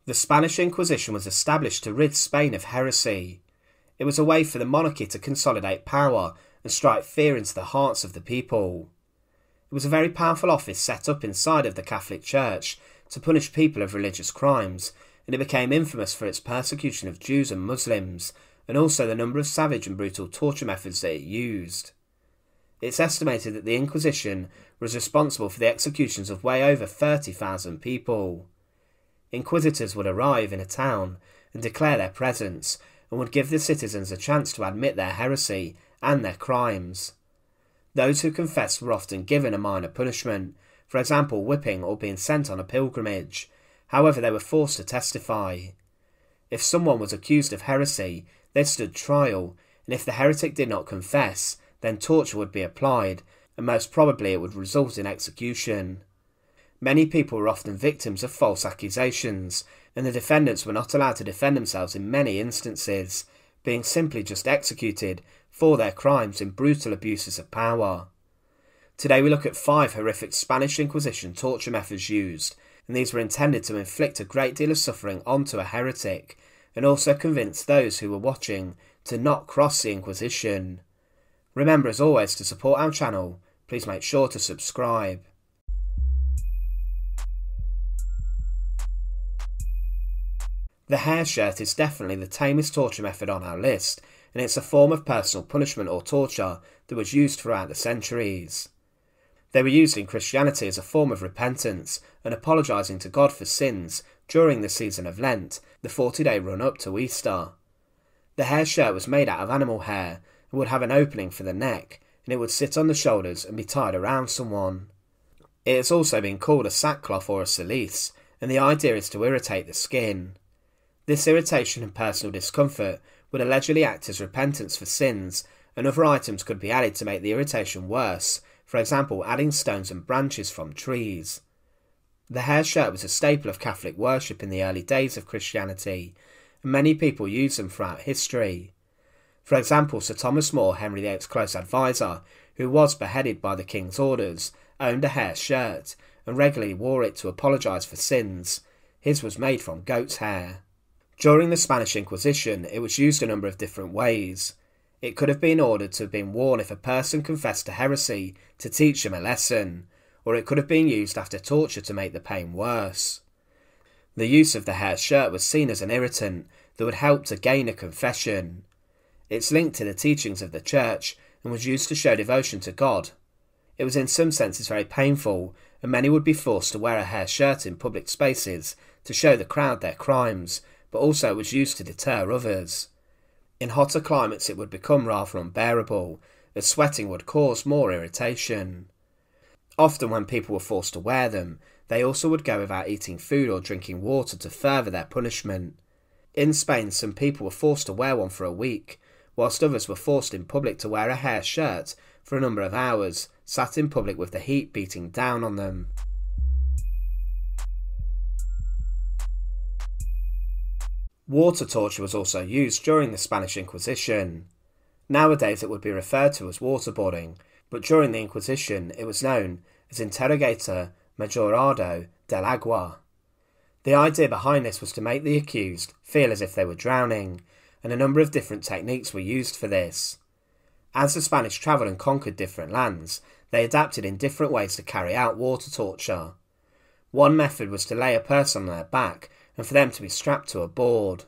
The Spanish Inquisition was established to rid Spain of heresy. It was a way for the monarchy to consolidate power and strike fear into the hearts of the people. It was a very powerful office set up inside of the Catholic Church to punish people of religious crimes, and it became infamous for its persecution of Jews and Muslims, and also the number of savage and brutal torture methods that it used. It's estimated that the Inquisition was responsible for the executions of way over 30,000 people. Inquisitors would arrive in a town and declare their presence, and would give the citizens a chance to admit their heresy and their crimes. Those who confessed were often given a minor punishment, for example whipping or being sent on a pilgrimage. However, they were forced to testify. If someone was accused of heresy, they stood trial, and if the heretic did not confess, then torture would be applied, and most probably it would result in execution. Many people were often victims of false accusations, and the defendants were not allowed to defend themselves in many instances, being simply just executed for their crimes in brutal abuses of power. Today we look at 5 horrific Spanish Inquisition torture methods used, and these were intended to inflict a great deal of suffering onto a heretic, and also convince those who were watching to not cross the Inquisition. Remember as always to support our channel, please make sure to subscribe. The Hairshirt is definitely the tamest torture method on our list, and it's a form of personal punishment or torture that was used throughout the centuries. They were used in Christianity as a form of repentance and apologising to God for sins during the season of Lent, the 40-day run up to Easter. The Hairshirt was made out of animal hair and would have an opening for the neck, and it would sit on the shoulders and be tied around someone. It has also been called a sackcloth or a cilice, and the idea is to irritate the skin. This irritation and personal discomfort would allegedly act as repentance for sins, and other items could be added to make the irritation worse, for example adding stones and branches from trees. The Hairshirt was a staple of Catholic worship in the early days of Christianity, and many people used them throughout history. For example, Sir Thomas More, Henry VIII's close advisor, who was beheaded by the king's orders, owned a Hairshirt, and regularly wore it to apologise for sins. His was made from goat's hair. During the Spanish Inquisition, it was used a number of different ways. It could have been ordered to have been worn if a person confessed to heresy to teach him a lesson, or it could have been used after torture to make the pain worse. The use of the Hairshirt was seen as an irritant that would help to gain a confession. It's linked to the teachings of the Church and was used to show devotion to God. It was in some senses very painful, and many would be forced to wear a Hairshirt in public spaces to show the crowd their crimes, but also it was used to deter others. In hotter climates it would become rather unbearable, as sweating would cause more irritation. Often when people were forced to wear them, they also would go without eating food or drinking water to further their punishment. In Spain some people were forced to wear one for a week, whilst others were forced in public to wear a Hairshirt for a number of hours, sat in public with the heat beating down on them. Water torture was also used during the Spanish Inquisition. Nowadays it would be referred to as waterboarding, but during the Inquisition it was known as interrogator majorado del agua. The idea behind this was to make the accused feel as if they were drowning, and a number of different techniques were used for this. As the Spanish travelled and conquered different lands, they adapted in different ways to carry out water torture. One method was to lay a person on their back and for them to be strapped to a board.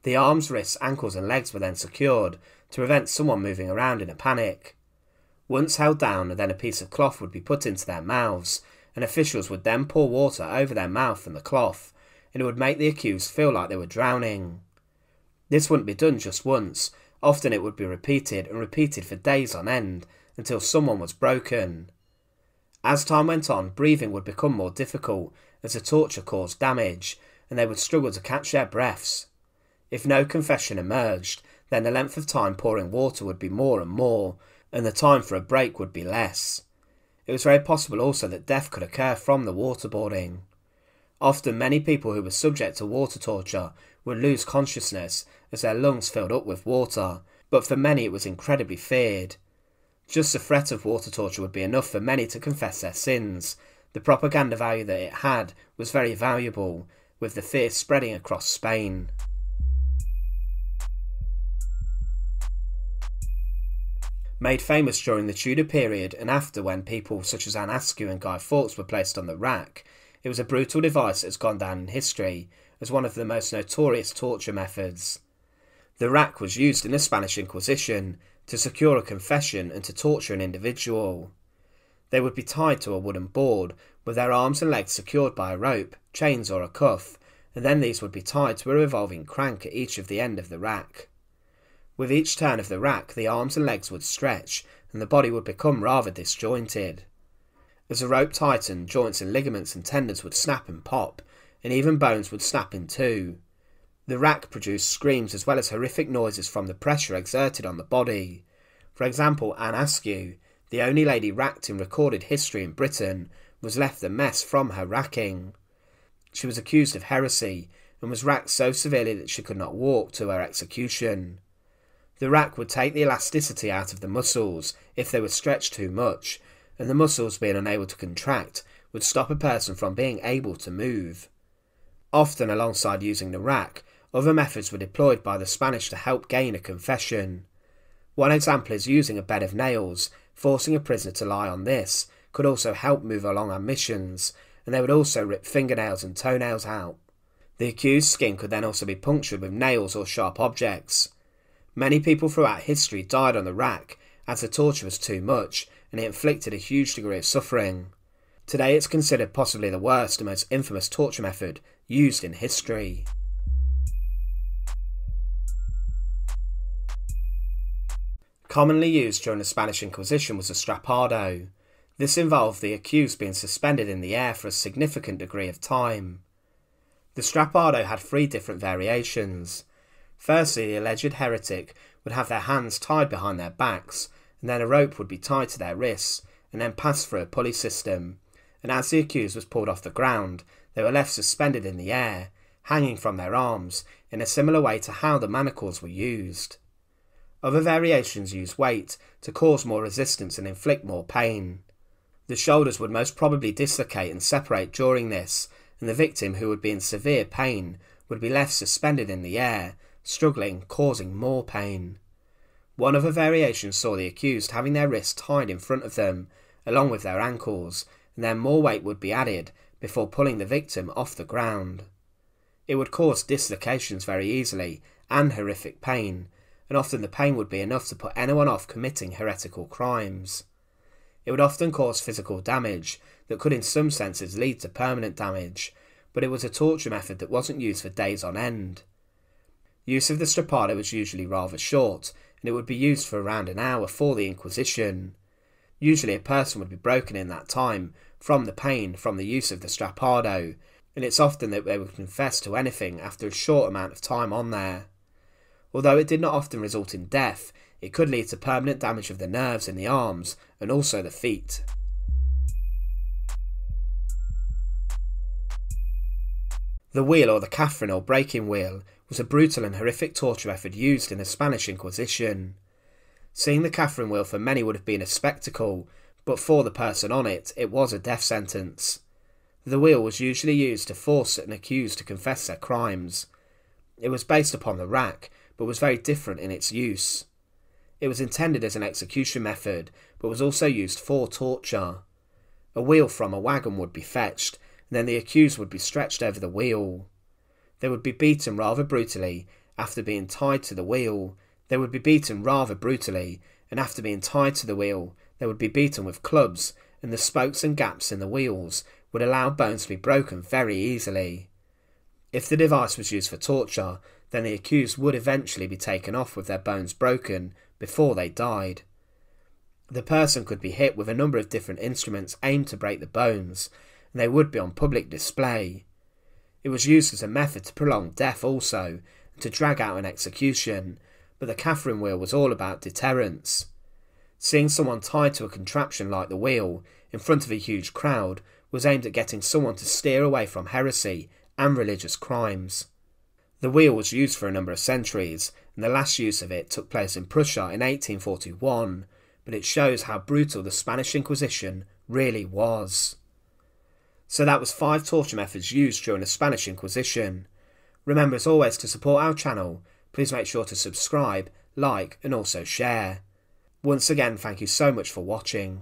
The arms, wrists, ankles and legs were then secured to prevent someone moving around in a panic. Once held down, then a piece of cloth would be put into their mouths, and officials would then pour water over their mouth and the cloth, and it would make the accused feel like they were drowning. This wouldn't be done just once, often it would be repeated and repeated for days on end, until someone was broken. As time went on, breathing would become more difficult as the torture caused damage, and they would struggle to catch their breaths. If no confession emerged, then the length of time pouring water would be more and more, and the time for a break would be less. It was very possible also that death could occur from the waterboarding. Often many people who were subject to water torture would lose consciousness as their lungs filled up with water, but for many it was incredibly feared. Just the threat of water torture would be enough for many to confess their sins. The propaganda value that it had was very valuable. with the fear spreading across Spain. Made famous during the Tudor period and after, when people such as Anne Askew and Guy Fawkes were placed on the rack, it was a brutal device that has gone down in history as one of the most notorious torture methods. The rack was used in the Spanish Inquisition to secure a confession and to torture an individual. They would be tied to a wooden board with their arms and legs secured by a rope, chains or a cuff, and then these would be tied to a revolving crank at each of the end of the rack. With each turn of the rack, the arms and legs would stretch and the body would become rather disjointed. As the rope tightened, joints and ligaments and tendons would snap and pop, and even bones would snap in two. The rack produced screams as well as horrific noises from the pressure exerted on the body. For example, Anne Askew, the only lady racked in recorded history in Britain, was left a mess from her racking. She was accused of heresy and was racked so severely that she could not walk to her execution. The rack would take the elasticity out of the muscles if they were stretched too much, and the muscles being unable to contract would stop a person from being able to move. Often alongside using the rack, other methods were deployed by the Spanish to help gain a confession. One example is using a bed of nails. Forcing a prisoner to lie on this could also help move along admissions, and they would also rip fingernails and toenails out. The accused's skin could then also be punctured with nails or sharp objects. Many people throughout history died on the rack as the torture was too much and it inflicted a huge degree of suffering. Today it's considered possibly the worst and most infamous torture method used in history. Commonly used during the Spanish Inquisition was the Strapado. This involved the accused being suspended in the air for a significant degree of time. The Strapado had 3 different variations. Firstly, the alleged heretic would have their hands tied behind their backs, and then a rope would be tied to their wrists, and then passed through a pulley system, and as the accused was pulled off the ground, they were left suspended in the air, hanging from their arms, in a similar way to how the manacles were used. Other variations use weight to cause more resistance and inflict more pain. The shoulders would most probably dislocate and separate during this, and the victim, who would be in severe pain, would be left suspended in the air, struggling, causing more pain. One other variation saw the accused having their wrists tied in front of them, along with their ankles, and then more weight would be added before pulling the victim off the ground. It would cause dislocations very easily and horrific pain, and often the pain would be enough to put anyone off committing heretical crimes. It would often cause physical damage that could in some senses lead to permanent damage, but it was a torture method that wasn't used for days on end. Use of the Strapado was usually rather short, and it would be used for around an hour for the Inquisition. Usually a person would be broken in that time from the pain from the use of the Strapado, and it's often that they would confess to anything after a short amount of time on there. Although it did not often result in death, it could lead to permanent damage of the nerves in the arms and also the feet. The wheel, or the Catherine or breaking wheel, was a brutal and horrific torture method used in the Spanish Inquisition. Seeing the Catherine wheel for many would have been a spectacle, but for the person on it, it was a death sentence. The wheel was usually used to force an accused to confess their crimes. It was based upon the rack, but was very different in its use. It was intended as an execution method, but was also used for torture. A wheel from a wagon would be fetched, and then the accused would be stretched over the wheel. They would be beaten rather brutally after being tied to the wheel. They would be beaten rather brutally, and after being tied to the wheel, they would be beaten with clubs, and the spokes and gaps in the wheels would allow bones to be broken very easily. If the device was used for torture, then the accused would eventually be taken off with their bones broken before they died. The person could be hit with a number of different instruments aimed to break the bones, and they would be on public display. It was used as a method to prolong death also, and to drag out an execution, but the Catherine wheel was all about deterrence. Seeing someone tied to a contraption like the wheel in front of a huge crowd was aimed at getting someone to steer away from heresy and religious crimes. The wheel was used for a number of centuries, and the last use of it took place in Prussia in 1841, but it shows how brutal the Spanish Inquisition really was. So that was 5 torture methods used during the Spanish Inquisition. Remember as always to support our channel, please make sure to subscribe, like and also share. Once again, thank you so much for watching.